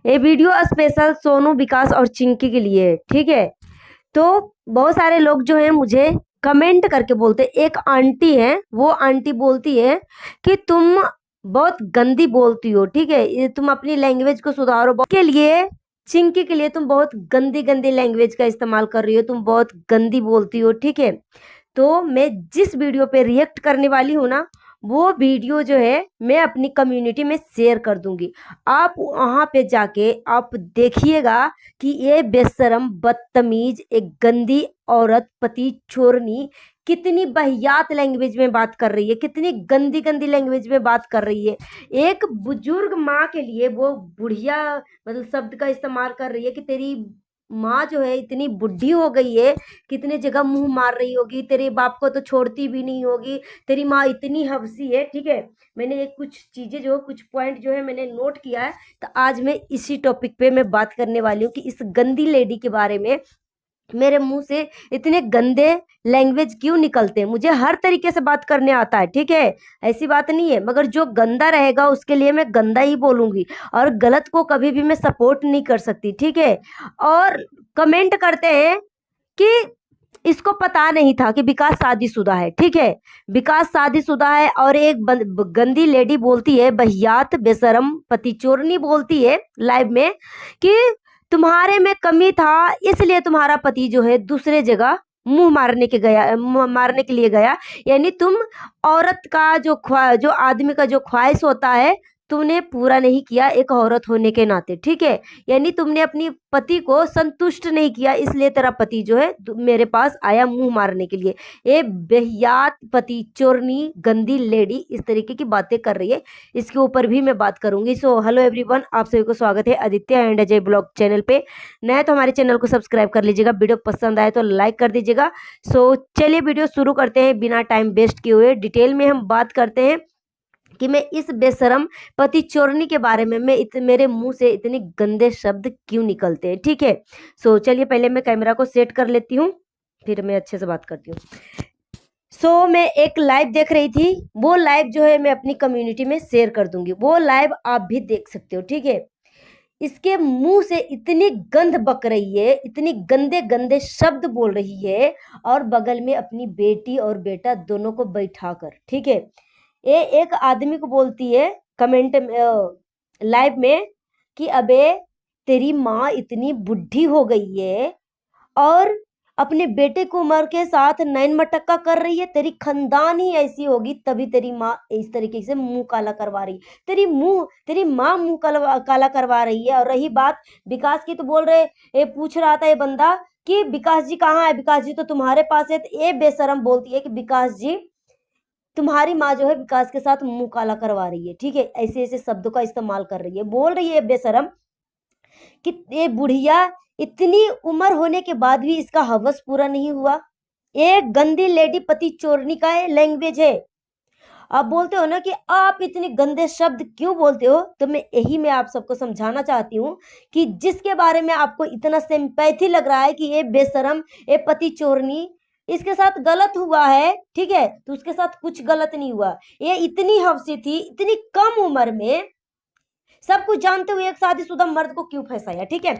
ये video special Sonu, विकास और चिंकी के लिए है, ठीक है। तो बहुत सारे लोग जो है मुझे कमेंट करके बोलते, एक आंटी है, वो आंटी बोलती है कि तुम बहुत गंदी बोलती हो, ठीक है, ये तुम अपनी लैंग्वेज को सुधारो। के लिए, चिंकी के लिए तुम बहुत गंदी गंदी लैंग्वेज का इस्तेमाल कर रही हो, तुम बहुत गंदी बोलती हो, ठीक है। तो मैं जिस वीडियो पे रिएक्ट करने वाली हूँ ना, वो वीडियो जो है मैं अपनी कम्युनिटी में शेयर कर दूंगी। आप वहां पे जाके आप देखिएगा कि ये बेशरम, बदतमीज, एक गंदी औरत, पति छोरनी कितनी बहियात लैंग्वेज में बात कर रही है, कितनी गंदी गंदी लैंग्वेज में बात कर रही है। एक बुजुर्ग माँ के लिए वो बुढ़िया मतलब शब्द का इस्तेमाल कर रही है कि तेरी माँ जो है इतनी बुढ़ी हो गई है, कितने जगह मुंह मार रही होगी, तेरे बाप को तो छोड़ती भी नहीं होगी, तेरी माँ इतनी हवसी है, ठीक है। मैंने एक कुछ चीजें जो कुछ पॉइंट जो है मैंने नोट किया है, तो आज मैं इसी टॉपिक पे मैं बात करने वाली हूँ कि इस गंदी लेडी के बारे में मेरे मुंह से इतने गंदे लैंग्वेज क्यों निकलते हैं। मुझे हर तरीके से बात करने आता है, ठीक है, ऐसी बात नहीं है, मगर जो गंदा रहेगा उसके लिए मैं गंदा ही बोलूंगी, और गलत को कभी भी मैं सपोर्ट नहीं कर सकती, ठीक है। और कमेंट करते हैं कि इसको पता नहीं था कि विकास शादीशुदा है, ठीक है। विकास शादीशुदा है और एक गंदी लेडी बोलती है, बहियात, बेशरम, पतिचोरनी बोलती है लाइव में कि तुम्हारे में कमी था, इसलिए तुम्हारा पति जो है दूसरे जगह मुंह मारने के लिए गया। यानी तुम औरत का जो आदमी का जो ख्वाहिश होता है, तुमने पूरा नहीं किया एक औरत होने के नाते, ठीक है। यानी तुमने अपनी पति को संतुष्ट नहीं किया, इसलिए तेरा पति जो है मेरे पास आया मुंह मारने के लिए। ये बेहयात, पति चोरनी, गंदी लेडी इस तरीके की बातें कर रही है, इसके ऊपर भी मैं बात करूंगी। सो हेलो एवरीवन, आप सभी को स्वागत है Aditya and Ajay blog channel पे। नया तो हमारे चैनल को सब्सक्राइब कर लीजिएगा, वीडियो पसंद आए तो लाइक कर दीजिएगा। सो चलिए वीडियो शुरू करते हैं, बिना टाइम वेस्ट किए हुए डिटेल में हम बात करते हैं कि मैं इस बेशरम पति चोरनी के बारे में मेरे मुंह से इतने गंदे शब्द क्यों निकलते हैं, ठीक है। सो चलिए पहले मैं कैमरा को सेट कर लेती हूँ, फिर मैं अच्छे से बात करती हूँ। मैं एक लाइव देख रही थी, वो लाइव जो है मैं अपनी कम्युनिटी में शेयर कर दूंगी, वो लाइव आप भी देख सकते हो, ठीक है। इसके मुंह से इतनी गंध बक रही है, इतनी गंदे गंदे शब्द बोल रही है, और बगल में अपनी बेटी और बेटा दोनों को बैठाकर, ठीक है। ये एक आदमी को बोलती है कमेंट लाइव में कि अबे तेरी माँ इतनी बुढ़ी हो गई है और अपने बेटे को उम्र के साथ नैन मटक्का कर रही है, तेरी खानदान ही ऐसी होगी तभी तेरी माँ इस तरीके से मुंह काला करवा रही है, तेरी माँ मुंह काला करवा रही है। और रही बात विकास की, तो बोल रहे, ये पूछ रहा था ये बंदा कि विकास जी कहाँ है, विकास जी तो तुम्हारे पास है। तो ये बेशरम बोलती है कि विकास जी, तुम्हारी माँ जो है विकास के साथ मुंह काला करवा रही है, ठीक है, ऐसे ऐसे शब्दों का इस्तेमाल कर रही है। बोल रही है बेशरम कि ये बुढ़िया इतनी उम्र होने के बाद भी इसका हवस पूरा नहीं हुआ। एक गंदी लेडी पति चोरनी का लैंग्वेज है। आप बोलते हो ना कि आप इतने गंदे शब्द क्यों बोलते हो, तो मैं आप सबको समझाना चाहती हूँ कि जिसके बारे में आपको इतना सिंपैथी लग रहा है कि ये बेशरम, ये पति चोरनी, इसके साथ गलत हुआ है, ठीक है, तो उसके साथ कुछ गलत नहीं हुआ। ये इतनी हवसी थी, इतनी कम उम्र में, सब कुछ जानते हुए एक शादीशुदा मर्द को क्यों फंसाया, ठीक है।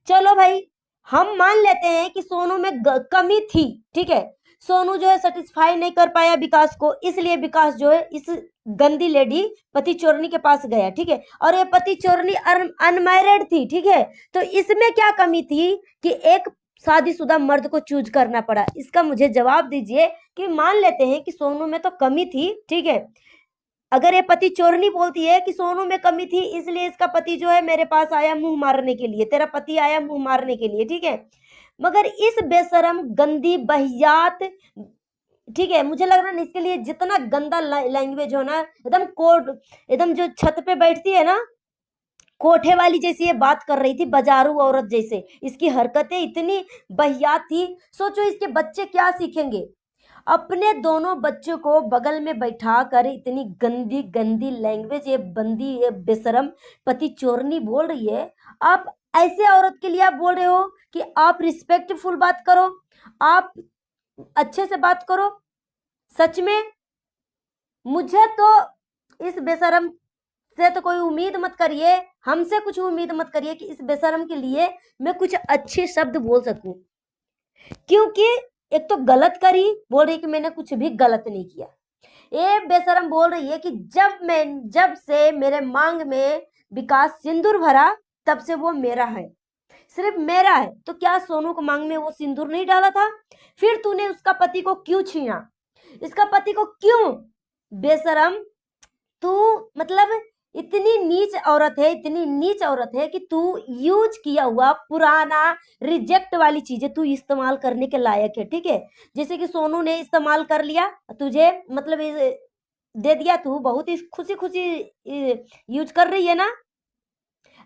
चलो भाई, हम मान लेते हैं कि सोनू में कमी थी, ठीक है। सोनू जो है सेटिस्फाई नहीं कर पाया विकास को, इसलिए विकास जो है इस गंदी लेडी पति चोरनी के पास गया, ठीक है। और ये पति चोरनी अनमैरिड थी, ठीक है। तो इसमें क्या कमी थी कि एक शादीशुदा मर्द को चूज करना पड़ा। इसका मुझे जवाब दीजिए कि मान लेते हैं कि सोनू में तो कमी थी, ठीक है। अगर ये पति चोरनी बोलती है कि सोनू में कमी थी इसलिए इसका पति जो है मेरे पास आया मुंह मारने के लिए, तेरा पति आया मुंह मारने के लिए, ठीक है। मगर इस बेशरम, गंदी, बहियात, ठीक है, मुझे लग रहा है इसके लिए जितना गंदा लैंग्वेज हो ना, एकदम कोट, एकदम जो छत पे बैठती है ना कोठे वाली जैसी ये बात कर रही थी, बाजारू औरत जैसे इसकी हरकतें इतनी बहियात थी। सोचो इसके बच्चे क्या सीखेंगे। अपने दोनों बच्चों को बगल में बैठा कर इतनी गंदी गंदी लैंग्वेज ये बंदी, ये बेशरम पति चोरनी बोल रही है। आप ऐसे औरत के लिए आप बोल रहे हो कि आप रिस्पेक्टफुल बात करो, आप अच्छे से बात करो। सच में मुझे तो इस बेशरम से तो कोई उम्मीद मत करिए, हमसे कुछ उम्मीद मत करिए कि इस बेशरम के लिए मैं कुछ अच्छे शब्द बोल सकूं, क्योंकि एक तो गलत करी, बोल रही कि मैंने कुछ भी गलत नहीं किया। ये बेशरम बोल रही है कि जब से मेरे मांग में विकास सिंदूर भरा तब से वो मेरा है, सिर्फ मेरा है। तो क्या सोनू को मांग में वो सिंदूर नहीं डाला था? फिर तूने उसका पति को क्यों छीना? इसका पति को क्यों? बेशरम, तू मतलब इतनी नीच औरत है, इतनी नीच औरत है कि तू यूज किया हुआ पुराना रिजेक्ट वाली चीजें तू इस्तेमाल करने के लायक है, ठीक है। जैसे कि सोनू ने इस्तेमाल कर लिया, तुझे मतलब दे दिया, तू बहुत ही खुशी खुशी यूज कर रही है ना।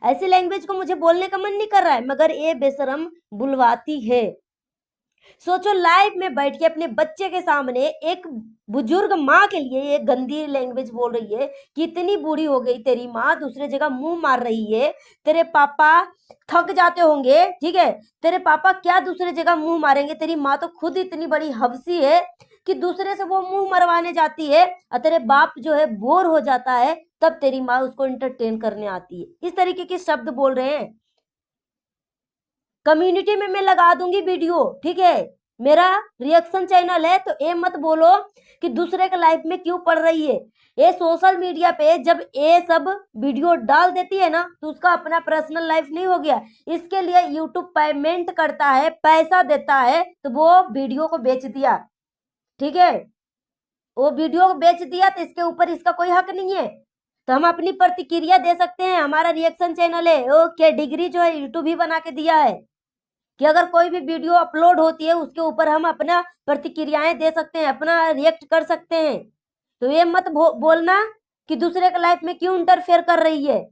ऐसी लैंग्वेज को मुझे बोलने का मन नहीं कर रहा है, मगर ये बेशरम बुलवाती है। सोचो, लाइव में बैठ के अपने बच्चे के सामने एक बुजुर्ग माँ के लिए ये गंदी लैंग्वेज बोल रही है कि इतनी बूढ़ी हो गई तेरी माँ, दूसरे जगह मुंह मार रही है। तेरे पापा थक जाते होंगे, ठीक है, तेरे पापा क्या दूसरे जगह मुंह मारेंगे? तेरी माँ तो खुद इतनी बड़ी हवसी है कि दूसरे से वो मुंह मरवाने जाती है, और तेरे बाप जो है बोर हो जाता है, तब तेरी माँ उसको एंटरटेन करने आती है। इस तरीके के शब्द बोल रहे हैं। कम्युनिटी में मैं लगा दूंगी वीडियो, ठीक है, मेरा रिएक्शन चैनल है, तो ये मत बोलो कि दूसरे के लाइफ में क्यों पड़ रही है। ये सोशल मीडिया पे जब ये सब वीडियो डाल देती है ना, तो उसका अपना पर्सनल लाइफ नहीं हो गया। इसके लिए यूट्यूब पेमेंट करता है, पैसा देता है, तो वो वीडियो को बेच दिया, ठीक है, वो वीडियो को बेच दिया, तो इसके ऊपर इसका कोई हक नहीं है। तो हम अपनी प्रतिक्रिया दे सकते हैं, हमारा रिएक्शन चैनल है, वो क्या डिग्री जो है यूट्यूब ही बना के दिया है कि अगर कोई भी वीडियो अपलोड होती है उसके ऊपर हम अपना प्रतिक्रियाएं दे सकते हैं, अपना रिएक्ट कर सकते हैं। तो ये मत बोलना कि दूसरे के लाइफ में क्यों इंटरफेयर कर रही है,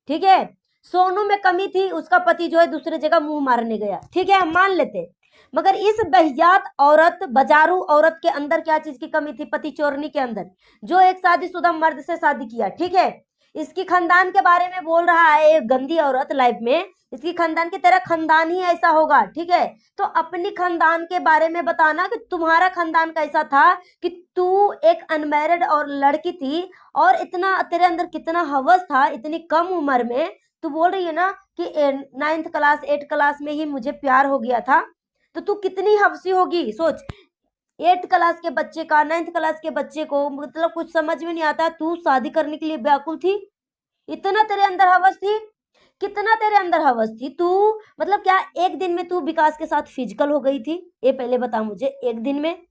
ठीक है। सोनू में कमी थी, उसका पति जो है दूसरे जगह मुंह मारने गया, ठीक है, हम मान लेते, मगर इस बेहियात औरत, बाजारू औरत के अंदर क्या चीज की कमी थी? पति चोरनी के अंदर, जो एक शादीशुदा मर्द से शादी किया, ठीक है। इसकी खानदान के बारे में बोल रहा है एक गंदी औरत लाइफ में, इसकी खानदान की तरह खानदान ही ऐसा होगा, ठीक है। तो अपनी खानदान के बारे में बताना कि तुम्हारा खानदान कैसा था, कि तू एक अनमैरिड और लड़की थी, और इतना तेरे अंदर कितना हवस था इतनी कम उम्र में। तू बोल रही है ना कि 9th क्लास 8th क्लास में ही मुझे प्यार हो गया था, तो तू कितनी हवसी होगी, सोच। 8th क्लास के बच्चे का, 9th क्लास के बच्चे को मतलब कुछ समझ में नहीं आता, तू शादी करने के लिए व्याकुल थी, इतना तेरे अंदर हवस थी, कितना तेरे अंदर हवस थी। तू मतलब क्या एक दिन में तू विकास के साथ फिजिकल हो गई थी? ये पहले बता मुझे, एक दिन में?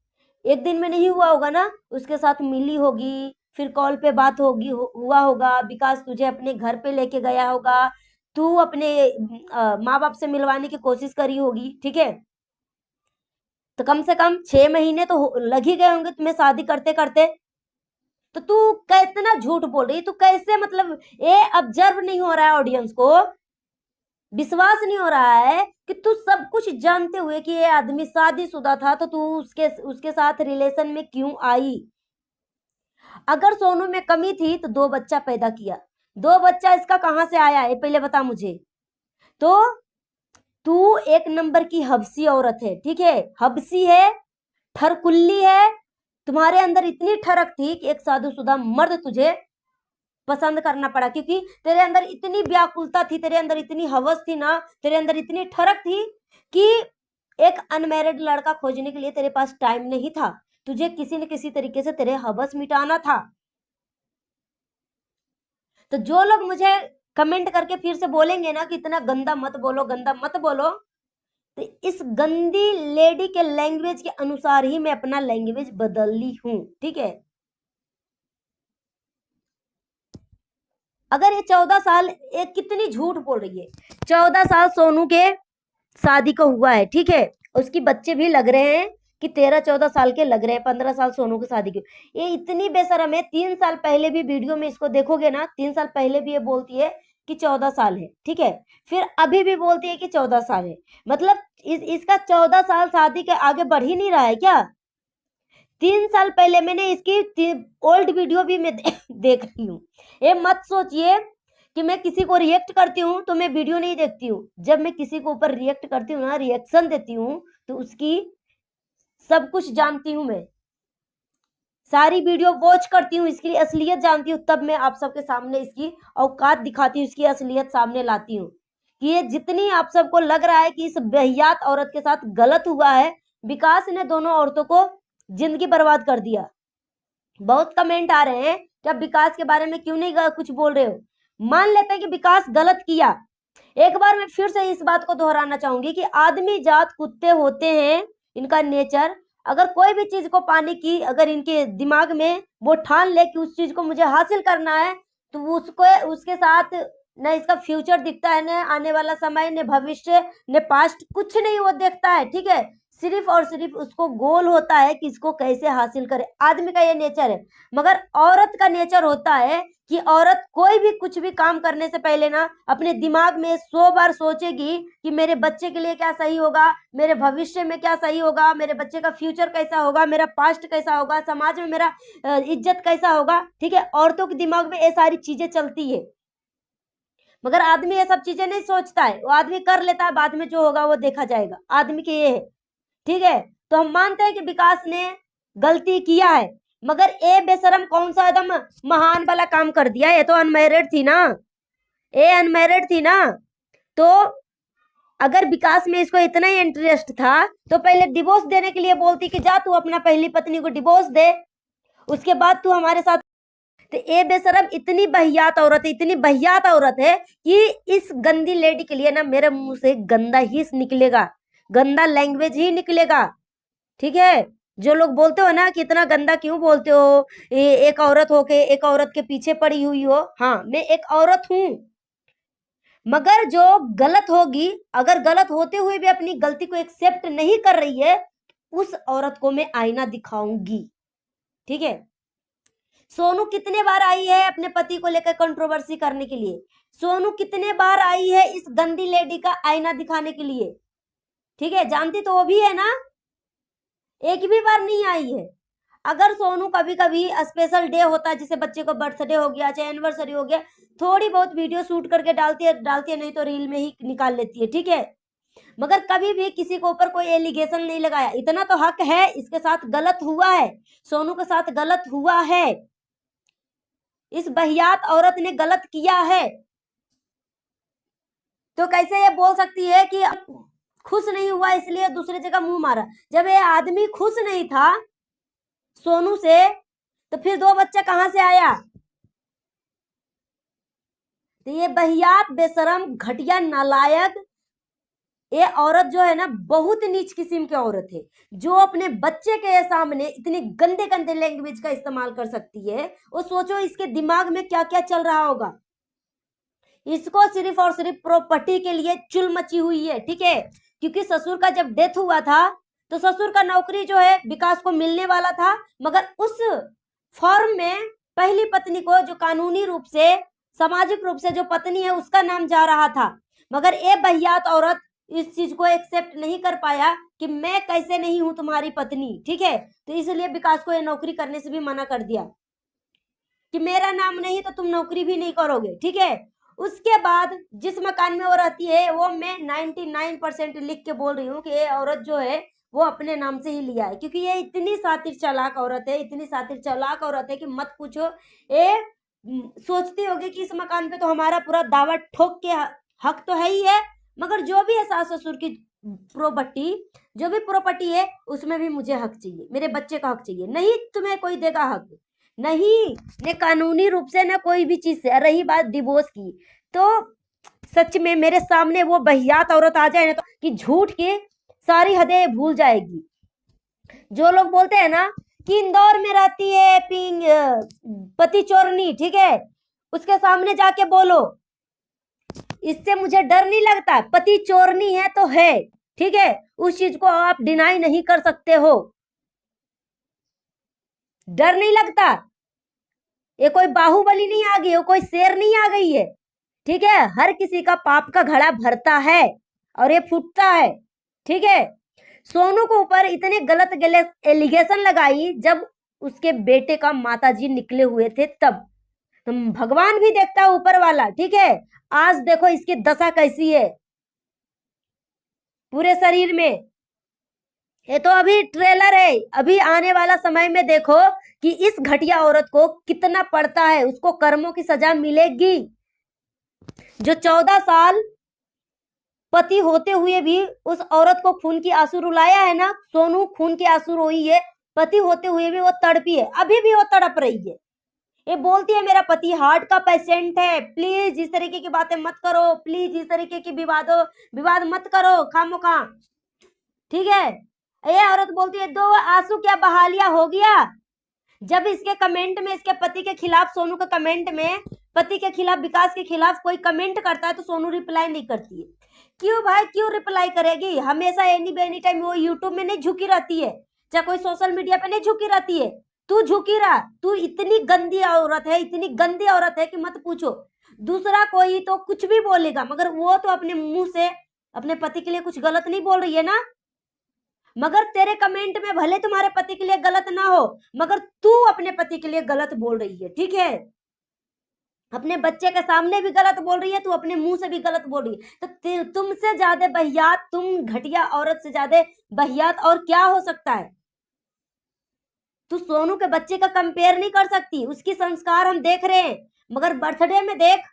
एक दिन में नहीं हुआ होगा ना, उसके साथ मिली होगी, फिर कॉल पे बात होगी, हुआ होगा, विकास तुझे अपने घर पे लेके गया होगा, तू अपने माँ बाप से मिलवाने की कोशिश करी होगी, ठीक है। तो कम से कम 6 महीने तो लग ही गए होंगे तुम्हें शादी करते करते। तो तू कितना झूठ बोल रही है, तू कैसे, मतलब ये ऑब्जर्व नहीं हो रहा है, ऑडियंस को विश्वास नहीं हो रहा है कि तू सब कुछ जानते हुए कि ये आदमी शादीशुदा था, तो तू उसके साथ रिलेशन में क्यों आई? अगर सोनू में कमी थी तो 2 बच्चा पैदा किया, 2 बच्चा इसका कहां से आया है पहले बता मुझे। तो तू एक नंबर की हबसी औरत है, ठीक है, हबसी है, ठरकुल्ली है। तुम्हारे अंदर इतनी ठरक थी कि एक शादीशुदा मर्द तुझे पसंद करना पड़ा, क्योंकि तेरे अंदर इतनी व्याकुलता थी, तेरे अंदर इतनी हवस थी ना, तेरे अंदर इतनी ठरक थी कि एक अनमैरिड लड़का खोजने के लिए तेरे पास टाइम नहीं था, तुझे किसी न किसी तरीके से तेरे हवस मिटाना था। तो जो लोग मुझे कमेंट करके फिर से बोलेंगे ना कि इतना गंदा मत बोलो, गंदा मत बोलो, तो इस गंदी लेडी के लैंग्वेज के अनुसार ही मैं अपना लैंग्वेज बदल ली हूं, ठीक है। अगर ये 14 साल, ये कितनी झूठ बोल रही है, 14 साल सोनू के शादी को हुआ है, ठीक है, उसकी बच्चे भी लग रहे हैं कि 13-14 साल के लग रहे हैं, 15 साल सोनू की शादी की। ये इतनी बेशरम है, 3 साल पहले भी वीडियो में इसको देखोगे ना, 3 साल पहले भी ये बोलती है कि 14 साल है, ठीक है, फिर अभी भी बोलती है कि 14 साल है। मतलब इसका 14 साल शादी के आगे बढ़ ही नहीं रहा है क्या? 3 साल पहले मैंने इसकी ओल्ड वीडियो भी मैं देख रही हूँ। ये मत सोचिए कि मैं किसी को रिएक्ट करती हूँ तो मैं वीडियो नहीं देखती हूँ। जब मैं किसी को ऊपर रिएक्ट करती हूँ ना, रिएक्शन देती हूँ, तो उसकी सब कुछ जानती हूँ मैं, सारी वीडियो वॉच करती हूँ, इसकी असलियत जानती हूँ, तब मैं आप सबके सामने इसकी औकात दिखाती हूँ, इसकी असलियत सामने लाती हूँ कि ये जितनी आप सबको लग रहा है कि इस बेहयात औरत के साथ गलत हुआ है, विकास ने दोनों औरतों को जिंदगी बर्बाद कर दिया। बहुत कमेंट आ रहे हैं कि आप विकास के बारे में क्यों नहीं कुछ बोल रहे हो। मान लेते हैं कि विकास गलत किया, एक बार मैं फिर से इस बात को दोहराना चाहूंगी कि आदमी जात कुत्ते होते हैं, इनका नेचर। अगर कोई भी चीज को पाने की अगर इनके दिमाग में वो ठान ले कि उस चीज को मुझे हासिल करना है, तो उसको उसके साथ न इसका फ्यूचर दिखता है, न आने वाला समय, न भविष्य, न पास्ट, कुछ नहीं वो देखता है। ठीक है, सिर्फ और सिर्फ उसको गोल होता है कि इसको कैसे हासिल करे। आदमी का ये नेचर है। मगर औरत का नेचर होता है कि औरत कोई भी कुछ भी काम करने से पहले ना अपने दिमाग में 100 बार सोचेगी कि मेरे बच्चे के लिए क्या सही होगा, मेरे भविष्य में क्या सही होगा, मेरे बच्चे का फ्यूचर कैसा होगा, मेरा पास्ट कैसा होगा, समाज में मेरा इज्जत कैसा होगा। ठीक है, औरतों के दिमाग में ये सारी चीजें चलती है। मगर आदमी ये सब चीजें नहीं सोचता है, वो आदमी कर लेता है, बाद में जो होगा वो देखा जाएगा। आदमी के ये है। ठीक है, तो हम मानते हैं कि विकास ने गलती किया है, मगर ए बेशरम कौन सा एकदम महान वाला काम कर दिया। ये तो अनमैरिड थी ना, ए अनमैरिड थी ना। तो अगर विकास में इसको इतना ही इंटरेस्ट था तो पहले डिवोर्स देने के लिए बोलती कि जा तू अपना पहली पत्नी को डिवोर्स दे, उसके बाद तू हमारे साथ। तो ए बेशरम इतनी बहियात औरत है, इतनी बहियात औरत है कि इस गंदी लेडी के लिए ना मेरे मुंह से गंदा ही निकलेगा, गंदा लैंग्वेज ही निकलेगा। ठीक है, जो लोग बोलते हो ना कि इतना गंदा क्यों बोलते हो, एक औरत होके एक औरत के पीछे पड़ी हुई हो। हाँ, मैं एक औरत हूं, मगर जो गलत होगी, अगर गलत होते हुए भी अपनी गलती को एक्सेप्ट नहीं कर रही है, उस औरत को मैं आईना दिखाऊंगी। ठीक है, सोनू कितने बार आई है अपने पति को लेकर कंट्रोवर्सी करने के लिए, सोनू कितने बार आई है इस गंदी लेडी का आईना दिखाने के लिए। ठीक है, जानती तो वो भी है ना, एक भी बार नहीं आई है। अगर सोनू कभी कभी स्पेशल डे होता है, जैसे बच्चे को बर्थडे हो गया, चाहे एनिवर्सरी हो गया, थोड़ी बहुत वीडियो शूट करके डालती है, नहीं तो रील में ही निकाल लेती है। ठीक है, मगर कभी भी किसी को ऊपर कोई एलिगेशन नहीं लगाया। इतना तो हक है, इसके साथ गलत हुआ है, सोनू के साथ गलत हुआ है, इस बहियात औरत ने गलत किया है। तो कैसे ये बोल सकती है कि खुश नहीं हुआ इसलिए दूसरी जगह मुंह मारा। जब ये आदमी खुश नहीं था सोनू से, तो फिर 2 बच्चा कहां से आया। तो ये बहियात बेशरम घटिया नालायक ये औरत जो है ना, बहुत नीच किस्म की औरत है, जो अपने बच्चे के सामने इतनी गंदे गंदे लैंग्वेज का इस्तेमाल कर सकती है। वो सोचो इसके दिमाग में क्या क्या चल रहा होगा। इसको सिर्फ और सिर्फ प्रॉपर्टी के लिए चुल मची हुई है। ठीक है, क्योंकि ससुर का जब डेथ हुआ था तो ससुर का नौकरी जो है विकास को मिलने वाला था, मगर उस फॉर्म में पहली पत्नी को, जो कानूनी रूप से सामाजिक रूप से जो पत्नी है, उसका नाम जा रहा था। मगर ये बहियात औरत इस चीज को एक्सेप्ट नहीं कर पाया कि मैं कैसे नहीं हूं तुम्हारी पत्नी। ठीक है, तो इसलिए विकास को ये नौकरी करने से भी मना कर दिया कि मेरा नाम नहीं तो तुम नौकरी भी नहीं करोगे। ठीक है, उसके बाद जिस मकान में वो रहती है, वो मैं 99% लिख के बोल रही हूँ कि ये औरत जो है वो अपने नाम से ही लिया है, क्योंकि ये इतनी सातिर चालाक औरत है, इतनी सातिर चालाक औरत है कि मत पूछो। ये सोचती होगी कि इस मकान पे तो हमारा पूरा दावा ठोक के हक तो है ही है, मगर जो भी है सास ससुर की प्रॉपर्टी, जो भी प्रॉपर्टी है उसमें भी मुझे हक चाहिए, मेरे बच्चे का हक चाहिए। नहीं तुम्हें कोई देगा हक, नहीं, ने कानूनी रूप से, ना कोई भी चीज से। रही बात डिवोर्स की, तो सच में मेरे सामने वो बहियात औरत आ जाए ना, तो कि झूठ के सारी हदें भूल जाएगी। जो लोग बोलते हैं ना कि इंदौर में रहती है पति चोरनी, ठीक है, उसके सामने जाके बोलो, इससे मुझे डर नहीं लगता। पति चोरनी है तो है, ठीक है, उस चीज को आप डिनाई नहीं कर सकते हो, डर नहीं लगता। ये कोई बाहुबली नहीं आ गई, वो कोई शेर नहीं आ गई है। ठीक है, हर किसी का पाप का घड़ा भरता है और ये फूटता है। ठीक है, सोनू को ऊपर इतने गलत गलत एलिगेशन लगाई जब उसके बेटे का माताजी निकले हुए थे, तब तो भगवान भी देखता है, ऊपर वाला। ठीक है, आज देखो इसकी दशा कैसी है पूरे शरीर में। ये तो अभी ट्रेलर है, अभी आने वाला समय में देखो कि इस घटिया औरत को कितना पड़ता है, उसको कर्मों की सजा मिलेगी। जो 14 साल पति होते हुए भी उस औरत को खून की आंसू रुलाया है ना, सोनू खून की आंसू रोई है, पति होते हुए भी वो तड़पी है, अभी भी वो तड़प रही है। ये बोलती है मेरा पति हार्ट का पेशेंट है, प्लीज इस तरीके की बातें मत करो, प्लीज इस तरीके की विवाद मत करो खामोखा, ठीक है। ये औरत बोलती है 2 आंसू क्या बहा लिया हो गया। जब इसके कमेंट में, इसके पति के खिलाफ, सोनू के कमेंट में पति के खिलाफ, विकास के खिलाफ कोई कमेंट करता है तो सोनू रिप्लाई नहीं करती है। क्यों भाई, क्यों रिप्लाई करेगी? हमेशा एनी टाइम वो यूट्यूब में नहीं झुकी रहती है, चाहे कोई सोशल मीडिया पे नहीं झुकी रहती है। तू झुकी रहा, तू इतनी गंदी औरत है, इतनी गंदी औरत है कि मत पूछो। दूसरा कोई तो कुछ भी बोलेगा, मगर वो तो अपने मुंह से अपने पति के लिए कुछ गलत नहीं बोल रही है ना। मगर तेरे कमेंट में भले तुम्हारे पति के लिए गलत ना हो, मगर तू अपने पति के लिए गलत बोल रही है, ठीक है। अपने बच्चे के सामने भी गलत बोल रही है, तू अपने मुंह से भी गलत बोल रही है। तो तुमसे ज्यादा बहियात, तुम घटिया औरत से ज्यादा बहियात और क्या हो सकता है? तू सोनू के बच्चे का कंपेयर नहीं कर सकती, उसकी संस्कार हम देख रहे हैं, मगर बर्थडे में देख,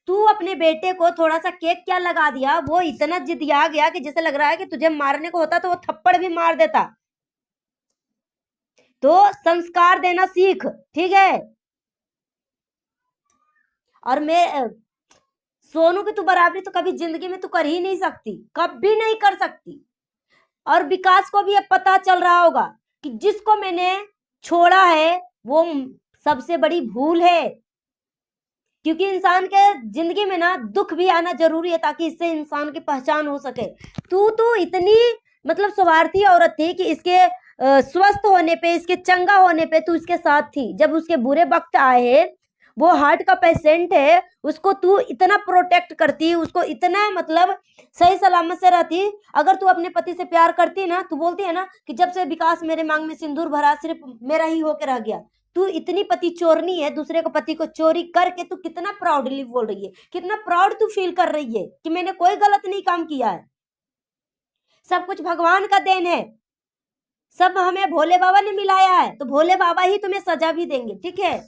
तू अपने बेटे को थोड़ा सा केक क्या लगा दिया, वो इतना जिदिया गया कि जैसे लग रहा है कि तुझे मारने को होता तो वो थप्पड़ भी मार देता। तो संस्कार देना सीख, ठीक है। और मैं सोनू की तू बराबरी तो कभी जिंदगी में तू कर ही नहीं सकती, कभी नहीं कर सकती। और विकास को भी अब पता चल रहा होगा कि जिसको मैंने छोड़ा है वो सबसे बड़ी भूल है। क्योंकि इंसान के जिंदगी में ना दुख भी आना जरूरी है, ताकि इससे इंसान की पहचान हो सके। तू तो इतनी मतलब स्वार्थी औरत थी कि इसके स्वस्थ होने पे, इसके चंगा होने पे तू इसके साथ थी। जब उसके बुरे वक्त आए, वो हार्ट का पेशेंट है, उसको तू इतना प्रोटेक्ट करती, उसको इतना मतलब सही सलामत से रहती। अगर तू अपने पति से प्यार करती ना, तू बोलती है ना कि जब से विकास मेरे मांग में सिंदूर भरा सिर्फ मेरा ही होके रह गया। तू इतनी पति चोरनी है, दूसरे को पति को चोरी करके तू कितना प्राउडली बोल रही है, कितना प्राउड तू फील कर रही है कि मैंने कोई गलत नहीं काम किया है, सब कुछ भगवान का देन है, सब हमें भोले बाबा ने मिलाया है, तो भोले बाबा ही तुम्हें सजा भी देंगे, ठीक है।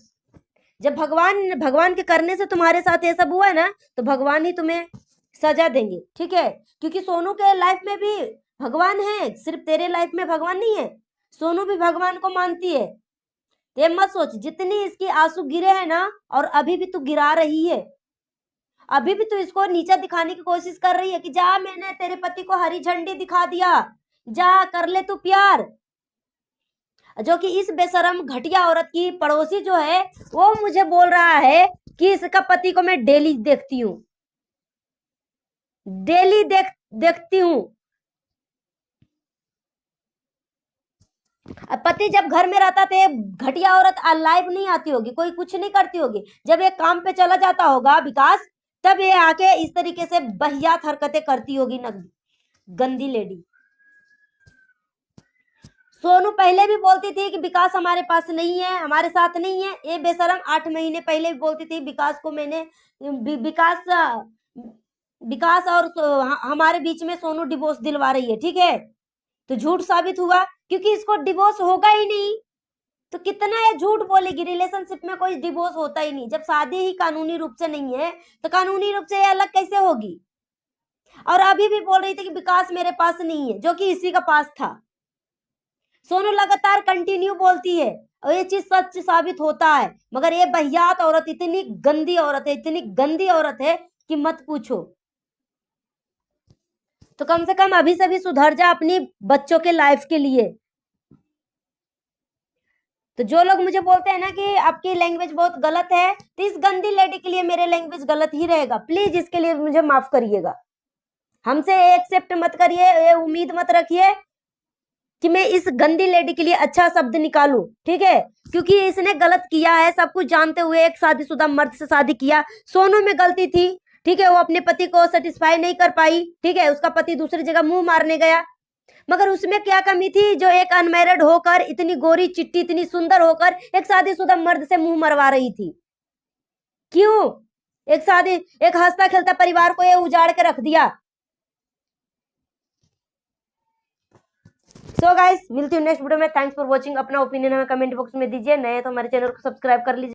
जब भगवान के करने से तुम्हारे साथ ये सब हुआ है ना, तो भगवान ही तुम्हें सजा देंगे, ठीक है। क्योंकि सोनू के लाइफ में भी भगवान है, सिर्फ तेरे लाइफ में भगवान नहीं है, सोनू भी भगवान को मानती है। ये मत सोच, जितनी इसकी आंसू गिरे हैं ना, और अभी भी तू गिरा रही है, अभी भी तू इसको नीचा दिखाने की कोशिश कर रही है कि जा मैंने तेरे पति को हरी झंडी दिखा दिया, जा कर ले तू प्यार। जो कि इस बेशरम घटिया औरत की पड़ोसी जो है, वो मुझे बोल रहा है कि इसका पति को मैं डेली देखती हूँ, डेली देखती हूँ। पति जब घर में रहता था, घटिया औरत लाइव नहीं आती होगी, कोई कुछ नहीं करती होगी। जब ये काम पे चला जाता होगा विकास, तब ये आके इस तरीके से बहियात हरकतें करती होगी ना, गंदी लेडी। सोनू पहले भी बोलती थी कि विकास हमारे पास नहीं है, हमारे साथ नहीं है। ये बेशरम 8 महीने पहले भी बोलती थी विकास को मैंने, विकास विकास और हमारे बीच में सोनू डिवोर्स दिलवा रही है, ठीक है। तो झूठ साबित हुआ, क्योंकि इसको डिवोर्स होगा ही नहीं। तो कितना ये झूठ बोलेगी, रिलेशनशिप में कोई डिवोर्स होता ही नहीं। जब शादी ही कानूनी रूप से नहीं है, तो कानूनी रूप से ये अलग कैसे होगी? और अभी भी बोल रही थी कि विकास मेरे पास नहीं है, जो कि इसी का पास था। सोनू लगातार कंटिन्यू बोलती है और ये चीज सच साबित होता है, मगर ये बहियात औरत इतनी गंदी औरत है, इतनी गंदी औरत है कि मत पूछो। तो कम से कम अभी से भी सुधर जा अपनी बच्चों के लाइफ के लिए। तो जो लोग मुझे बोलते हैं ना कि आपकी लैंग्वेज बहुत गलत है, तो इस गंदी लेडी के लिए मेरे लैंग्वेज गलत ही रहेगा। प्लीज इसके लिए मुझे माफ करिएगा, हमसे एक्सेप्ट मत करिए, ये उम्मीद मत रखिए कि मैं इस गंदी लेडी के लिए अच्छा शब्द निकालूं, ठीक है। क्योंकि इसने गलत किया है, सब कुछ जानते हुए एक शादीशुदा मर्द से शादी किया। सोनू में गलती थी, ठीक है, वो अपने पति को सेटिस्फाई नहीं कर पाई, ठीक है, उसका पति दूसरी जगह मुंह मारने गया। मगर उसमें क्या कमी थी जो एक अनमैरिड होकर, इतनी गोरी चिट्टी, इतनी सुंदर होकर एक शादीशुदा मर्द से मुंह मरवा रही थी? क्यों? एक हंसता खेलता परिवार को ये उजाड़ के रख दिया। सो गाइस, मिलती हूँ नेक्स्ट वीडियो में। Thanks for watching. अपना ओपिनियन हमें कमेंट बॉक्स में दीजिए। नए तो हमारे चैनल को सब्सक्राइब कर लीजिए।